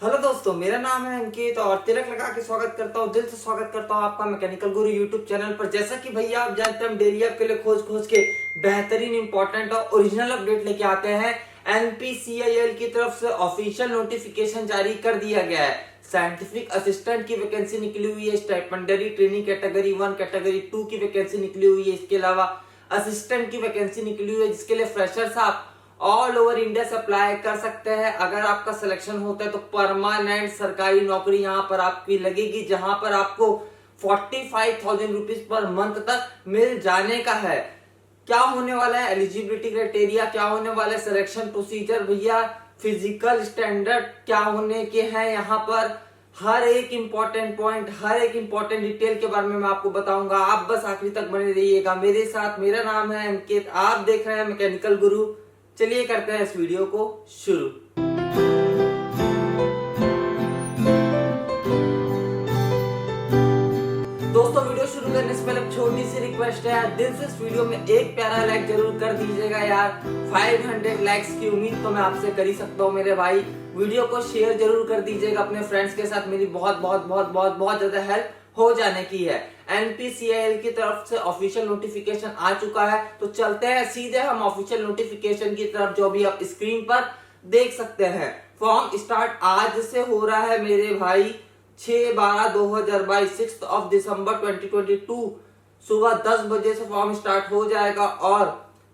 Hello दोस्तों, मेरा नाम है अंकित और तिलक लगा के स्वागत करता हूँ, दिल से स्वागत करता हूँ आपका मैकेनिकल गुरु यूट्यूब चैनल पर। जैसा कि भैया आप जानते हैं, हम डेली आपके लिए खोज खोज के बेहतरीन इंपॉर्टेंट और ओरिजिनल अपडेट लेके आते हैं। एनपीसीआईएल की तरफ से ऑफिशियल नोटिफिकेशन जारी कर दिया गया है। साइंटिफिक असिस्टेंट की वैकेंसी निकली हुई है, स्टाइपेंडरी ट्रेनिंग कैटेगरी 1 कैटेगरी 2 की वैकेंसी निकली हुई है। इसके अलावा असिस्टेंट की वैकेंसी निकली हुई है, जिसके लिए फ्रेशर्स आप ऑल ओवर इंडिया से अप्लाई कर सकते हैं। अगर आपका सिलेक्शन होता है तो परमानेंट सरकारी नौकरी यहाँ पर आपकी लगेगी, जहां पर आपको 45,000 रुपीज पर मंथ तक मिल जाने का है। क्या होने वाला है एलिजिबिलिटी क्राइटेरिया, क्या होने वाला है सिलेक्शन प्रोसीजर, भैया फिजिकल स्टैंडर्ड क्या होने के हैं, यहाँ पर हर एक इंपॉर्टेंट पॉइंट, हर एक इंपॉर्टेंट डिटेल के बारे में मैं आपको बताऊंगा। आप बस आखिरी तक बने रहिएगा मेरे साथ। मेरा नाम है अंकित, आप देख रहे हैं मैकेनिकल गुरु। चलिए करते हैं इस वीडियो को शुरू। दोस्तों, वीडियो शुरू करने से पहले छोटी सी रिक्वेस्ट है, दिल से इस वीडियो में एक प्यारा लाइक जरूर कर दीजिएगा यार। 500 लाइक्स की उम्मीद तो मैं आपसे कर ही सकता हूँ मेरे भाई। वीडियो को शेयर जरूर कर दीजिएगा अपने फ्रेंड्स के साथ, मेरी बहुत बहुत बहुत बहुत बहुत ज्यादा हेल्प हो जाने की है। एनपीसीआईएल की तरफ से ऑफिशियल नोटिफिकेशन आ चुका है, तो चलते हैं सीधे हम ऑफिशियल नोटिफिकेशन की तरफ, जो भी आप स्क्रीन पर देख सकते हैं। फॉर्म स्टार्ट आज से हो रहा है मेरे भाई, 6/12/2022 6 दिसंबर 2022 सुबह 10 बजे से फॉर्म स्टार्ट हो जाएगा और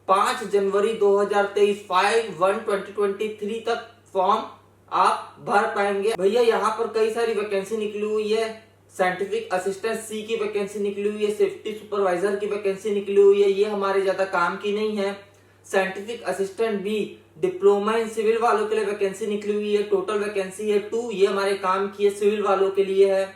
5 जनवरी 2023 5/1/2023 तक फॉर्म आप भर पाएंगे। भैया यहाँ पर कई सारी वैकेंसी निकली हुई है। साइंटिफिक असिस्टेंट सी की वैकेंसी निकली हुई है, सेफ्टी सुपरवाइजर की वैकेंसी निकली हुई है, ये हमारे ज्यादा काम की नहीं है। Scientific assistant B diploma in civil वालों के लिए वैकेंसी निकली हुई है, टोटल वैकेंसी है 2, ये हमारे काम की है, सिविल वालों के लिए है।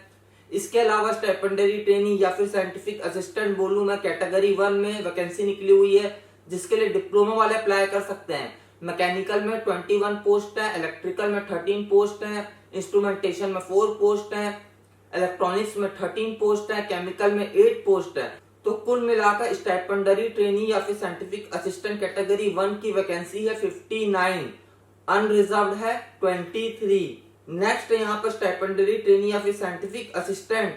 इसके अलावा स्टाइपेंडरी ट्रेनिंग या फिर साइंटिफिक असिस्टेंट बोलूं मैं, कैटेगरी 1 में वैकेंसी निकली हुई है, जिसके लिए डिप्लोमा वाले अप्लाई कर सकते हैं। मैकेनिकल में 21 पोस्ट है, इलेक्ट्रिकल में 13 पोस्ट है, इंस्ट्रूमेंटेशन में 4 पोस्ट है, इलेक्ट्रॉनिक्स में 13 पोस्ट है, केमिकल में 8 पोस्ट है। तो कुल मिलाकर स्टाइपेंडरी ट्रेनी या फिर साइंटिफिक असिस्टेंट कैटेगरी 1 की वैकेंसी है 59, अनरिजर्व्ड है 23। नेक्स्ट यहाँ पर स्टाइपेंडरी ट्रेनी या फिर साइंटिफिक असिस्टेंट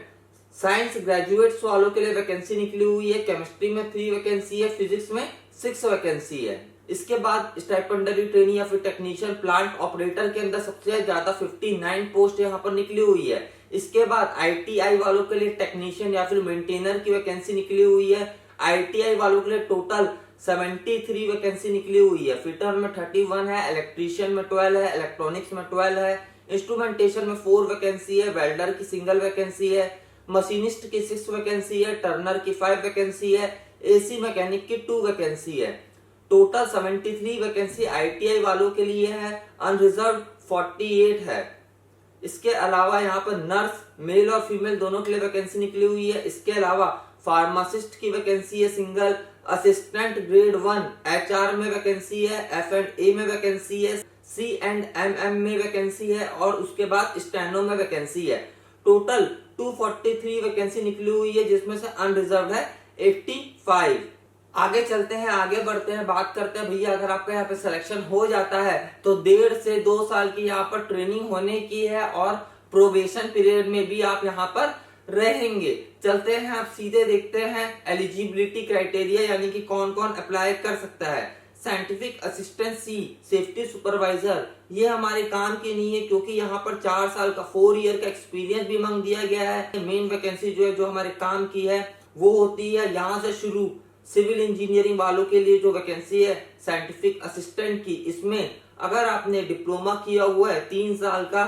साइंस ग्रेजुएट्स वालों के लिए वैकेंसी निकली हुई है। केमिस्ट्री में 3 वैकेंसी है, फिजिक्स में 6 वैकेंसी है। इसके बाद स्टाइपेंडरी ट्रेनी या फिर टेक्नीशियन प्लांट ऑपरेटर के अंदर सबसे ज्यादा 59 पोस्ट यहाँ पर निकली हुई है। इसके बाद आईटीआई वालों के लिए टेक्नीशियन या फिर मेंटेनर की वैकेंसी निकली हुई है। आईटीआई वालों के लिए टोटल 73 वैकेंसी निकली हुई है। फिटर में 31 है, इलेक्ट्रीशियन में 12 है, इलेक्ट्रॉनिक्स में 12 है, इंस्ट्रूमेंटेशन में 4 वैकेंसी है, वेल्डर की सिंगल वैकेंसी है, मशीनिस्ट की 6 वैकेंसी है, टर्नर की 5 वैकेंसी है, एसी मैकेनिक की 2 वैकेंसी है। टोटल 73 वैकेंसी आईटीआई वालों के लिए है, अनरिजर्व 48 है। इसके अलावा यहाँ पर नर्स मेल और फीमेल दोनों के लिए वैकेंसी निकली हुई है। इसके अलावा फार्मासिस्ट की वैकेंसी है सिंगल, असिस्टेंट ग्रेड 1 एचआर में वैकेंसी है, F&A में वैकेंसी है, C&MM में वैकेंसी है और उसके बाद स्टेनो में वैकेंसी है। टोटल 243 वैकेंसी निकली हुई है, जिसमें से अनरिजर्व है 85। आगे चलते हैं, आगे बढ़ते हैं, बात करते हैं भैया अगर आपका यहाँ पे सिलेक्शन हो जाता है तो 1.5 से 2 साल की यहाँ पर ट्रेनिंग होने की है और प्रोबेशन पीरियड में भी आप यहाँ पर रहेंगे। चलते हैं, आप सीधे देखते हैं एलिजिबिलिटी क्राइटेरिया, यानी कि कौन कौन अप्लाई कर सकता है। Scientific assistant C safety supervisor, ये हमारे काम की नहीं है क्योंकि यहाँ पर 4 साल का 4 ईयर का एक्सपीरियंस भी मांग दिया गया है। मेन वैकेंसी जो है, जो हमारे काम की है, वो होती है यहाँ से शुरू सिविल इंजीनियरिंग वालों के लिए जो वैकेंसी है साइंटिफिक असिस्टेंट की। इसमें अगर आपने डिप्लोमा किया हुआ है 3 साल का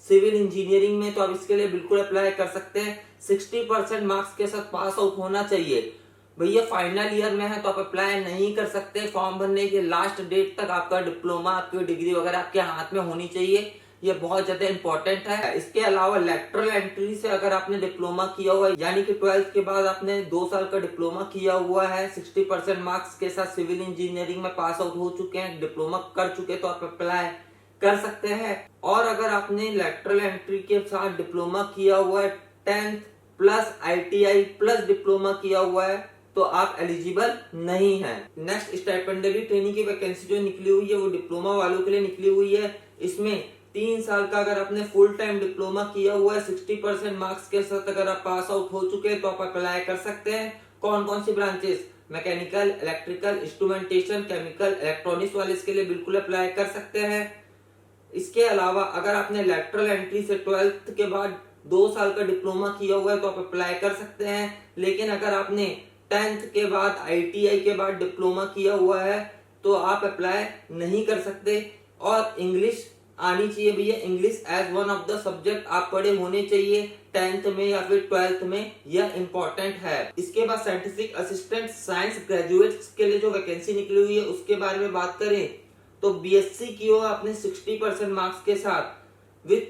सिविल इंजीनियरिंग में, तो आप इसके लिए बिल्कुल अप्लाई कर सकते हैं। 60% मार्क्स के साथ पास आउट होना चाहिए। भैया फाइनल ईयर में है तो आप अप्लाई नहीं कर सकते। फॉर्म भरने के लास्ट डेट तक आपका डिप्लोमा, आपकी डिग्री वगैरह आपके हाथ में होनी चाहिए, ये बहुत ज्यादा इंपॉर्टेंट है। इसके अलावा लेटरल एंट्री से अगर आपने डिप्लोमा किया हुआ है, यानी कि 12th के बाद आपने 2 साल का डिप्लोमा किया हुआ है, 60% मार्क्स के साथ सिविल इंजीनियरिंग में पास आउट हो चुके हैं, डिप्लोमा कर चुके, तो आप अप्लाई कर सकते हैं। और अगर आपने लेटरल एंट्री के साथ डिप्लोमा किया हुआ है, 10th plus ITI plus diploma किया हुआ है, तो आप एलिजिबल नहीं है। नेक्स्ट स्टाइपेंडरी ट्रेनिंग की वैकेंसी जो निकली हुई है वो डिप्लोमा वालों के लिए निकली हुई है। इसमें 3 साल का अगर आपने फुल टाइम डिप्लोमा किया हुआ है 60% मार्क्स के साथ अगर आप पास आउट हो चुके हैं तो आप अप्लाई कर सकते हैं। कौन कौन सी branches? Mechanical, electrical, instrumentation, chemical, electronics वाले इसके लिए बिल्कुल अप्लाई कर सकते हैं। इसके अलावा अगर आपने लेटरल एंट्री से 12th के बाद 2 साल का डिप्लोमा किया हुआ है तो आप अप्लाई कर सकते हैं। लेकिन अगर आपने 10th के बाद ITI के बाद डिप्लोमा किया हुआ है तो आप अप्लाई नहीं कर सकते। और इंग्लिश आनी चाहिए भैया, English as one of the subject आप पढ़े होने चाहिए 10th में या फिर 12th में, यह इंपॉर्टेंट है। इसके बाद साइंटिफिक असिस्टेंट साइंस ग्रेजुएट्स के लिए जो वैकेंसी निकली हुई है उसके बारे में बात करें तो BSc की हो आपने 60% मार्क्स के साथ with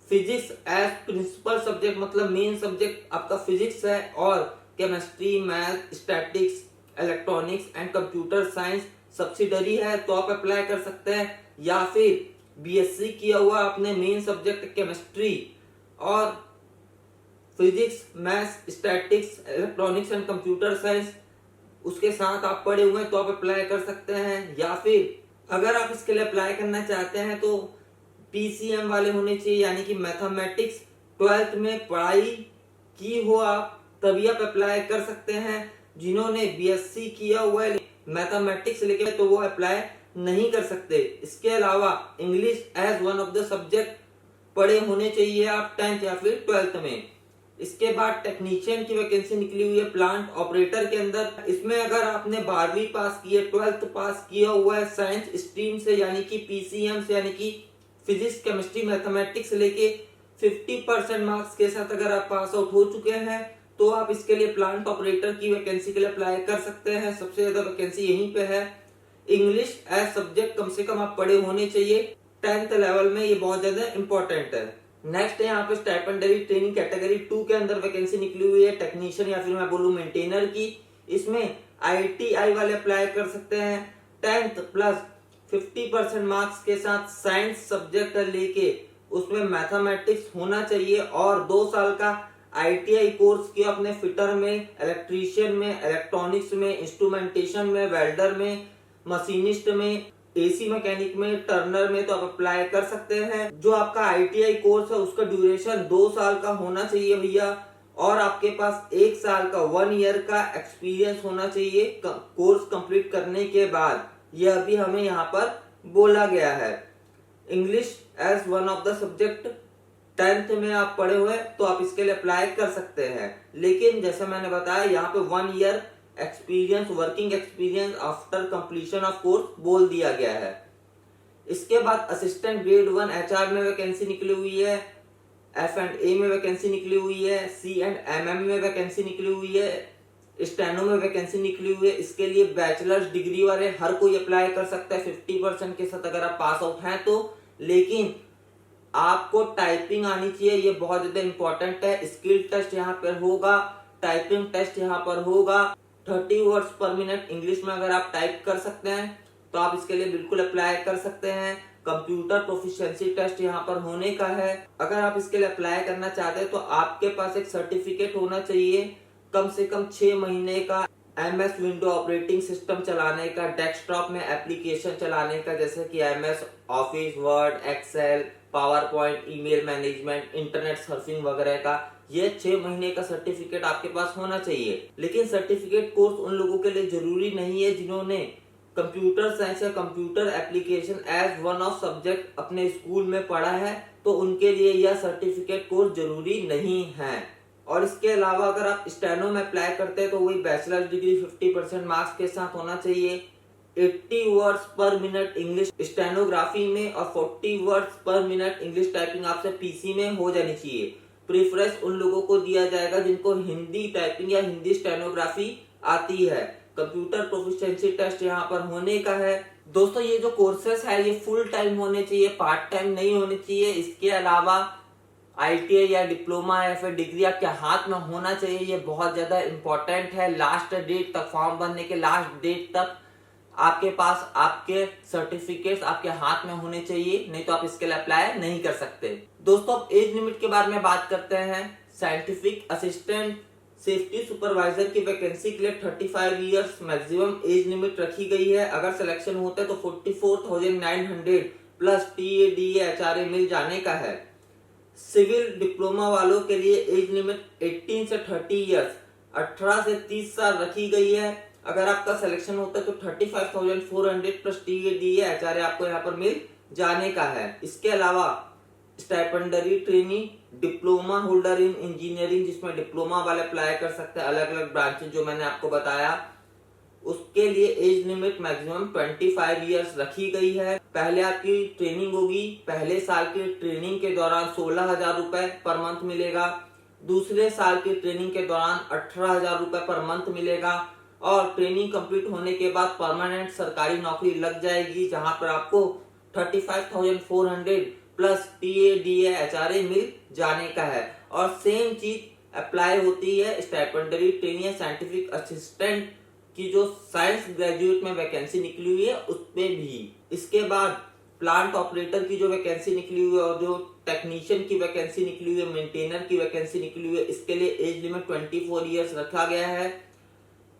physics as principal subject, मतलब मेन सब्जेक्ट आपका फिजिक्स है, और chemistry, math, statics, electronics and computer science subsidiary है तो आप अप्लाई कर सकते हैं। या फिर BSc किया हुआ आपने मेन सब्जेक्ट केमिस्ट्री और physics, maths, statics, electronics and computer science उसके साथ आप पढ़े हुए हैं तो आप अप्लाई कर सकते हैं। या फिर अगर आप इसके लिए अप्लाई करना चाहते हैं तो PCM वाले होने चाहिए, यानी कि मैथमेटिक्स 12th में पढ़ाई की हो आप तभी आप अप्लाई कर सकते हैं। जिन्होंने BSc किया हुआ है मैथमेटिक्स लेके तो वो अप्लाई नहीं कर सकते। इसके अलावा English as one of the subject पढ़े होने चाहिए आप 10th या फिर 12th में। इसके बाद टेक्नीशियन की वैकेंसी निकली हुई है प्लांट ऑपरेटर के अंदर। इसमें अगर आपने 12वीं पास की है, 12th पास किया हुआ है साइंस स्ट्रीम से यानी कि PCM से, यानी कि फिजिक्स, केमिस्ट्री, मैथमेटिक्स लेके 50% मार्क्स के साथ अगर आप पास आउट हो चुके हैं तो आप इसके लिए प्लांट ऑपरेटर की वैकेंसी के लिए अप्लाई कर सकते हैं। सबसे ज्यादा वैकेंसी यहीं पे है। इंग्लिश एज सब्जेक्ट कम से कम आप पढ़े होने चाहिए 10th लेवल में, ये बहुत ज्यादा इंपॉर्टेंट है। नेक्स्ट है यहाँ पे स्टाइपेंडरी ट्रेनिंग कैटेगरी 2 के अंदर वैकेंसी निकली हुई है टेक्नीशियन या फिर मैं बोलूँ मेंटेनर की। इसमें ITI वाले अप्लाई कर सकते हैं 10th प्लस 50% मार्क्स के साथ साइंस सब्जेक्ट लेके उसमें मैथमेटिक्स होना चाहिए और 2 साल का ITI कोर्स किया अपने फिटर में, इलेक्ट्रीशियन में, इलेक्ट्रॉनिक्स में, इंस्ट्रूमेंटेशन में, वेल्डर में, मशीनिस्ट में, AC मैकेनिक में, टर्नर में तो आप अप्लाई कर सकते हैं। जो आपका ITI कोर्स है उसका ड्यूरेशन 2 साल का होना चाहिए भैया, और आपके पास 1 साल का 1 ईयर का एक्सपीरियंस होना चाहिए कोर्स कंप्लीट करने के बाद। यह भी हमें यहाँ पर बोला गया है। English as one of the subject 10th में आप पढ़े हुए तो आप इसके लिए अप्लाई कर सकते हैं। लेकिन जैसे मैंने बताया यहाँ पे 1 year experience, working experience after completion of course बोल दिया गया है। इसके बाद असिस्टेंट ग्रेड 1 HR में वैकेंसी निकली हुई है, F&A में वैकेंसी निकली हुई है, C&MM में वैकेंसी निकली हुई है, स्टेनो में वैकेंसी निकली हुई है। इसके लिए बैचलर्स डिग्री वाले हर कोई अप्लाई कर सकता है 50% के साथ अगर आप पास आउट हैं तो। लेकिन आपको टाइपिंग आनी चाहिए, ये बहुत ज्यादा इंपॉर्टेंट है। स्किल टेस्ट यहाँ पर होगा, टाइपिंग टेस्ट यहाँ पर होगा। 30 वर्ड्स पर मिनट इंग्लिश में अगर आप टाइप कर सकते हैं तो आप इसके लिए बिल्कुल अप्लाई कर सकते हैं। कंप्यूटर प्रोफिशिएंसी टेस्ट यहाँ पर होने का है। अगर आप इसके लिए अप्लाई करना चाहते हैं तो आपके पास एक सर्टिफिकेट होना चाहिए कम से कम 6 महीने का MS विंडो ऑपरेटिंग सिस्टम चलाने का, डेस्कटॉप में एप्लीकेशन चलाने का जैसे कि MS office, word, excel, power point, email management, internet surfing वगैरह का। ये 6 महीने का सर्टिफिकेट आपके पास होना चाहिए। लेकिन सर्टिफिकेट कोर्स उन लोगों के लिए जरूरी नहीं है जिन्होंने कंप्यूटर साइंस या computer application as one of subject अपने स्कूल में पढ़ा है, तो उनके लिए यह सर्टिफिकेट कोर्स जरूरी नहीं है। और इसके अलावा अगर आप स्टेनो में अप्लाई करते हैं तो वही बैचलर डिग्री 50% मार्क्स के साथ होना चाहिए। 80 वर्ड्स पर मिनट इंग्लिश स्टेनोग्राफी में और 40 वर्ड्स पर मिनट इंग्लिश टाइपिंग आपसे PC में हो जानी चाहिए। प्रेफरेंस उन लोगों को दिया जाएगा जिनको हिंदी टाइपिंग या हिंदी स्टेनोग्राफी आती है। कंप्यूटर प्रोफिशिएंसी टेस्ट यहाँ पर होने का है। दोस्तों ये जो कोर्सेस है ये फुल टाइम होने चाहिए, पार्ट टाइम नहीं होने चाहिए। इसके अलावा ITI या डिप्लोमा या फिर डिग्री आपके हाथ में होना चाहिए, ये बहुत ज्यादा इंपॉर्टेंट है। लास्ट डेट तक, फॉर्म भरने के लास्ट डेट तक आपके पास आपके सर्टिफिकेट्स आपके हाथ में होने चाहिए, नहीं तो आप इसके लिए अप्लाई नहीं कर सकते। दोस्तों अब एज लिमिट के बारे में बात करते हैं। साइंटिफिक असिस्टेंट सेफ्टी सुपरवाइजर की वैकेंसी के लिए 35 इयर्स मैक्सिमम एज लिमिट रखी गई है। अगर सिलेक्शन होता है तो 44,900 प्लस TADA HRA मिल जाने का है। सिविल डिप्लोमा वालों के लिए एज लिमिट 18 से 30 इयर्स 18 से 30 साल रखी गई है। अगर आपका सिलेक्शन होता है तो 35,400 प्लस TADA HRA आपको यहाँ पर मिल जाने का है। इसके अलावा stipendiary training diploma holder in engineering, जिसमें डिप्लोमा वाले अप्लाई कर सकते हैं, अलग अलग ब्रांचेस जो मैंने आपको बताया, उसके लिए एज लिमिट मैक्सिमम 25 इयर्स रखी गई है। पहले आपकी ट्रेनिंग होगी, पहले साल की ट्रेनिंग के दौरान 16,000 रुपए पर मंथ मिलेगा, दूसरे साल की ट्रेनिंग के दौरान 18,000 रुपए पर मंथ मिलेगा, और ट्रेनिंग कंप्लीट होने के बाद परमानेंट सरकारी नौकरी लग जाएगी, जहां पर आपको 35,400 प्लस TADA HRA मिल जाने का है। और सेम चीज अप्लाई होती है स्टाइपेंडरी ट्रेनिंग साइंटिफिक असिस्टेंट की जो साइंस ग्रेजुएट में वैकेंसी निकली हुई है उस पे भी। इसके बाद प्लांट ऑपरेटर की जो वैकेंसी निकली हुई है और जो टेक्नीशियन की वैकेंसी निकली हुई है, मेंटेनर की वैकेंसी निकली हुई है, इसके लिए एज लिमिट 24 इयर्स रखा गया है।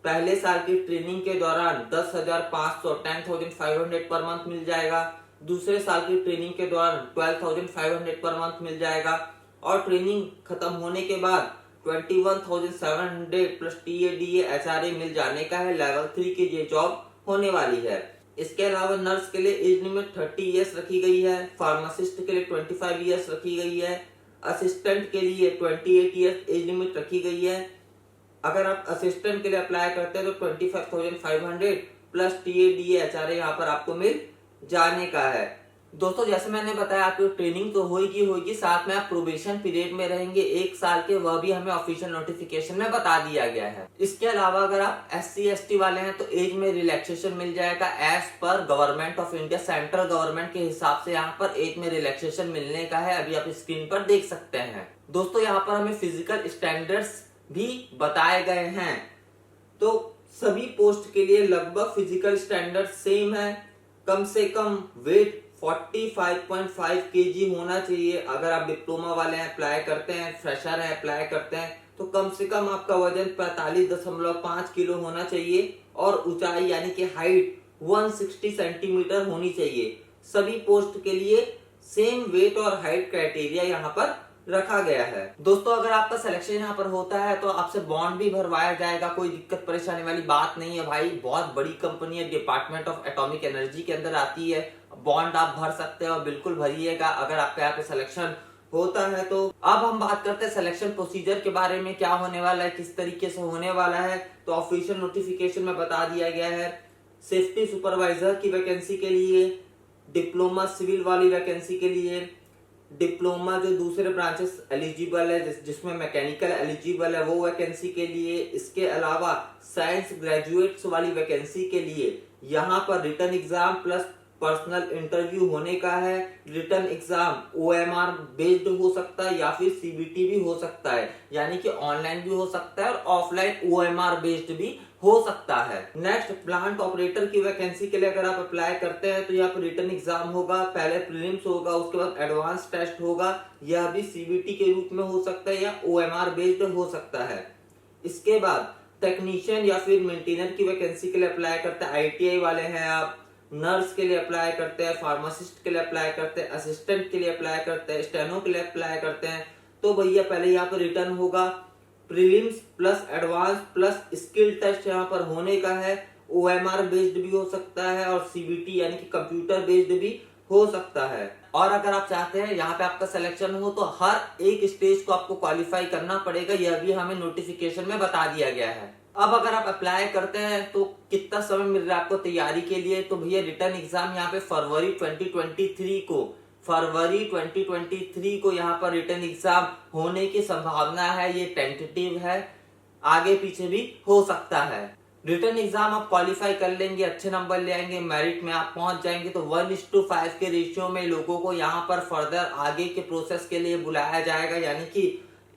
पहले साल की ट्रेनिंग के दौरान 10,500 10,500 पर मंथ मिल जाएगा, दूसरे साल की ट्रेनिंग के दौरान 12,500 पर मंथ मिल जाएगा, और ट्रेनिंग खत्म होने के बाद 21,700 प्लस TADA HRA मिल जाने का है। लेवल 3 की ये जॉब होने वाली है। इसके अलावा नर्स के लिए एज लिमिट 30 इयर्स रखी गई है, फार्मासिस्ट के लिए 25 इयर्स रखी गई है, असिस्टेंट के लिए 28 इयर्स एज लिमिट रखी गई है। अगर आप असिस्टेंट के लिए अप्लाई करते हैं तो 25,500 प्लस TADA HRA यहाँ पर आपको मिल जाने का है। दोस्तों जैसे मैंने बताया आपकी ट्रेनिंग तो होगी, साथ में आप प्रोबेशन पीरियड में रहेंगे 1 साल के, वह भी हमें ऑफिशियल नोटिफिकेशन में बता दिया गया है। इसके अलावा अगर आप SC ST वाले हैं तो एज में रिलैक्सेशन मिल जाएगा एज पर government of India, central government के हिसाब से यहाँ पर एज में रिलैक्सेशन मिलने का है, अभी आप स्क्रीन पर देख सकते हैं। दोस्तों यहाँ पर हमें फिजिकल स्टैंडर्ड्स भी बताए गए हैं, तो सभी पोस्ट के लिए लगभग फिजिकल स्टैंडर्ड सेम है। कम से कम वेट 45.5 kg होना चाहिए। अगर आप डिप्लोमा वाले हैं अप्लाई करते हैं, फ्रेशर हैं अप्लाई करते हैं, तो कम से कम आपका वजन 45.5 किलो होना चाहिए, और ऊंचाई यानी कि हाइट 160 सेंटीमीटर होनी चाहिए। सभी पोस्ट के लिए सेम वेट और हाइट क्राइटेरिया यहाँ पर रखा गया है। दोस्तों अगर आपका सिलेक्शन यहाँ पर होता है तो आपसे बॉन्ड भी भरवाया जाएगा, कोई दिक्कत परेशानी वाली बात नहीं है भाई। बहुत बड़ी कंपनी है, डिपार्टमेंट ऑफ एटॉमिक एनर्जी के अंदर आती है, बॉन्ड आप भर सकते हो, बिल्कुल भरिएगा अगर आपका यहाँ पे सिलेक्शन होता है तो। अब हम बात करते हैं सिलेक्शन प्रोसीजर के बारे में, क्या होने वाला है, किस तरीके से होने वाला है। तो ऑफिशियल नोटिफिकेशन में बता दिया गया है, सेफ्टी सुपरवाइजर की वैकेंसी के लिए, डिप्लोमा सिविल वाली वैकेंसी के लिए, डिप्लोमा जो दूसरे ब्रांचेस एलिजिबल है जिसमें मैकेनिकल एलिजिबल है वो वैकेंसी के लिए। इसके अलावा साइंस ग्रेजुएट्स वाली वैकेंसी के लिए यहाँ पर written exam plus personal interview होने का है। रिटन एग्जाम OMR बेस्ड हो सकता है या फिर CBT भी हो सकता है, यानी कि ऑनलाइन भी हो सकता है और ऑफलाइन OMR बेस्ड भी हो सकता है। नेक्स्ट प्लांट ऑपरेटर की वैकेंसी के लिए अगर आप अप्लाई करते हैं तो यहाँ पर रिटन एग्जाम होगा, पहले प्रीलिम्स होगा, उसके बाद एडवांस टेस्ट होगा, यह भी CBT के रूप में हो सकता है या OMR बेस्ड हो सकता है। इसके बाद टेक्नीशियन या फिर मेंटेनर की वैकेंसी के लिए अप्लाई करते हैं, ITI वाले हैं आप, नर्स के लिए अप्लाई करते हैं, फार्मासिस्ट के लिए अप्लाई करते हैं, असिस्टेंट के लिए अप्लाई करते हैं, स्टेनो के लिए अप्लाई करते हैं, तो भैया पहले यहाँ पर रिटर्न होगा, prelims plus advance plus skill test यहाँ पर होने का है। OMR बेस्ड भी हो सकता है और CBT यानी कि कंप्यूटर बेस्ड भी हो सकता है। और अगर आप चाहते हैं यहाँ पे आपका सिलेक्शन हो तो हर एक स्टेज को आपको क्वालिफाई करना पड़ेगा, यह भी हमें नोटिफिकेशन में बता दिया गया है। अब अगर आप अप्लाई करते हैं तो कितना समय मिल रहा है आपको तैयारी के लिए, तो भैया रिटर्न एग्जाम यहाँ पे फरवरी 2023 को यहाँ पर रिटर्न एग्जाम होने की संभावना है। ये टेंटेटिव है, आगे पीछे भी हो सकता है। रिटर्न एग्जाम आप क्वालिफाई कर लेंगे, अच्छे नंबर ले आएंगे, मेरिट में आप पहुंच जाएंगे तो 1:5 के रेशियो में लोगों को यहाँ पर फर्दर आगे के प्रोसेस के लिए बुलाया जाएगा, यानी कि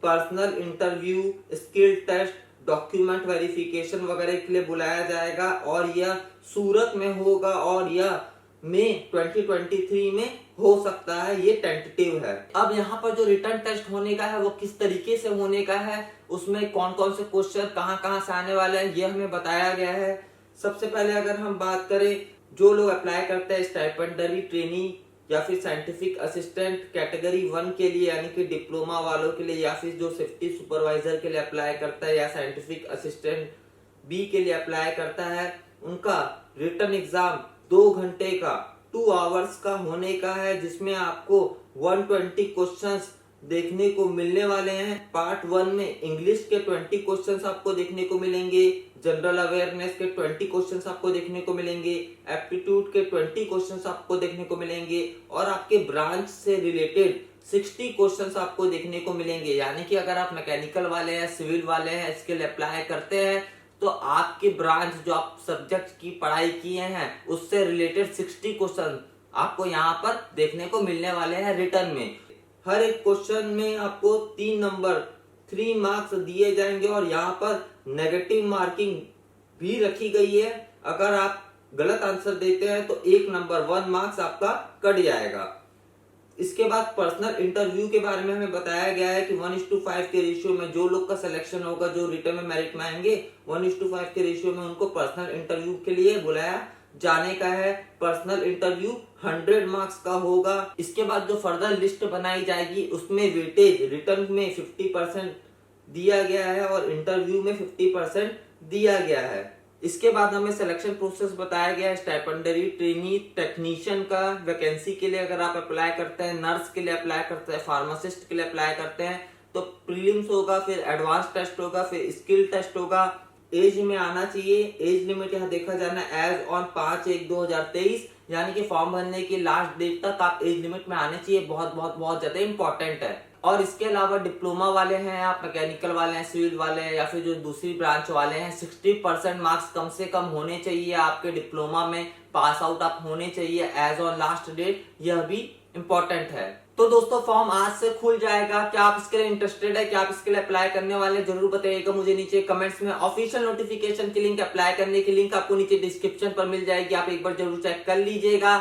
personal interview, skill test, document verification वगैरह के लिए बुलाया जाएगा। और यह सूरत में होगा और यह मई 2023 में हो सकता है, ये टेंटेटिव है। अब यहाँ पर जो रिटर्न टेस्ट होने का है वो किस तरीके से होने का है, उसमें कौन कौन से क्वेश्चन कहाँ से आने वाले हैं ये हमें बताया गया है। सबसे पहले अगर हम बात करें जो लोग अप्लाई करते हैं स्टाइपेंडरी ट्रेनी या फिर साइंटिफिक असिस्टेंट कैटेगरी 1 के लिए यानी कि डिप्लोमा वालों के लिए, या फिर जो सेफ्टी सुपरवाइजर के लिए अप्लाई करता है या साइंटिफिक असिस्टेंट बी के लिए अप्लाई करता है, उनका रिटन एग्जाम 2 घंटे का 2 आवर्स का होने का है, जिसमें आपको 120 क्वेश्चंस देखने को मिलने वाले हैं। पार्ट 1 में इंग्लिश के 20 क्वेश्चंस आपको देखने को मिलेंगे, जनरल अवेयरनेस के 20 क्वेश्चंस आपको देखने को मिलेंगे, एप्टीट्यूड के 20 क्वेश्चंस आपको देखने को मिलेंगे और आपके ब्रांच से रिलेटेड 60 क्वेश्चंस आपको देखने को मिलेंगे। यानी कि अगर आप मैकेनिकल वाले हैं, सिविल वाले हैं, इसके लिए अप्लाई करते हैं तो आपकी ब्रांच जो आप सब्जेक्ट की पढ़ाई किए हैं उससे रिलेटेड 60 क्वेश्चन आपको यहाँ पर देखने को मिलने वाले हैं रिटर्न में। हर एक क्वेश्चन में आपको 3 नंबर 3 मार्क्स दिए जाएंगे और यहाँ पर नेगेटिव मार्किंग भी रखी गई है। अगर आप गलत आंसर देते हैं तो 1 नंबर 1 मार्क्स आपका कट जाएगा। इसके बाद पर्सनल इंटरव्यू के बारे में हमें बताया गया है कि 1:5 के रेशियो में जो लोग का सिलेक्शन होगा, जो रिटर्न में मेरिट में आएंगे, 1:5 के रेशियो में उनको पर्सनल इंटरव्यू के लिए बुलाया जाने का है। पर्सनल इंटरव्यू 100 मार्क्स का होगा। इसके बाद जो फर्दर लिस्ट बनाई जाएगी उसमें वेटेज रिटर्न में 50% दिया गया है और इंटरव्यू में 50% दिया गया है। इसके बाद हमें सिलेक्शन प्रोसेस बताया गया है। स्टाइपेंडरी ट्रेनी टेक्नीशियन का वैकेंसी के लिए अगर आप अप्लाई करते हैं, नर्स के लिए अप्लाई करते हैं, फार्मासिस्ट के लिए अप्लाई करते हैं तो प्रीलिम्स होगा, फिर एडवांस टेस्ट होगा, फिर स्किल टेस्ट होगा। एज में आना चाहिए। एज लिमिट यहाँ देखा जाना एज ऑन 5/1/2023, यानी कि फॉर्म भरने की लास्ट डेट तक आप एज लिमिट में आने चाहिए। बहुत ज्यादा इंपॉर्टेंट है। और इसके अलावा डिप्लोमा वाले हैं, आप मैकेनिकल वाले हैं, सिविल वाले हैं या फिर जो दूसरी ब्रांच वाले हैं, 60% मार्क्स कम से कम होने चाहिए आपके डिप्लोमा में, पास आउट आप होने चाहिए एज ऑन लास्ट डेट, यह भी इंपॉर्टेंट है। तो दोस्तों फॉर्म आज से खुल जाएगा। क्या आप इसके लिए इंटरेस्टेड है, क्या आप इसके लिए अप्लाई करने वाले हैं, जरूर बताइएगा मुझे नीचे कमेंट्स में। ऑफिशियल नोटिफिकेशन की लिंक, अप्लाई करने की लिंक आपको नीचे डिस्क्रिप्शन पर मिल जाएगी, आप एक बार जरूर चेक कर लीजिएगा।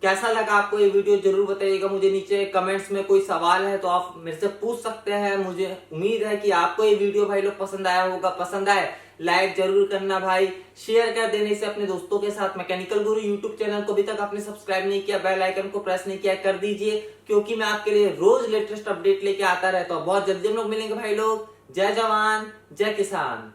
कैसा लगा आपको ये वीडियो जरूर बताइएगा मुझे नीचे कमेंट्स में। कोई सवाल है तो आप मेरे से पूछ सकते हैं। मुझे उम्मीद है कि आपको ये वीडियो भाई लोग पसंद आया होगा। पसंद आए लाइक जरूर करना भाई, शेयर कर देने से अपने दोस्तों के साथ। मैकेनिकल गुरु यूट्यूब चैनल को अभी तक आपने सब्सक्राइब नहीं किया, बेल आइकन को प्रेस नहीं किया, कर दीजिए, क्योंकि मैं आपके लिए रोज लेटेस्ट अपडेट लेके आता रहता हूँ। बहुत जल्दी हम लोग मिलेंगे भाई लोग। जय जवान जय किसान।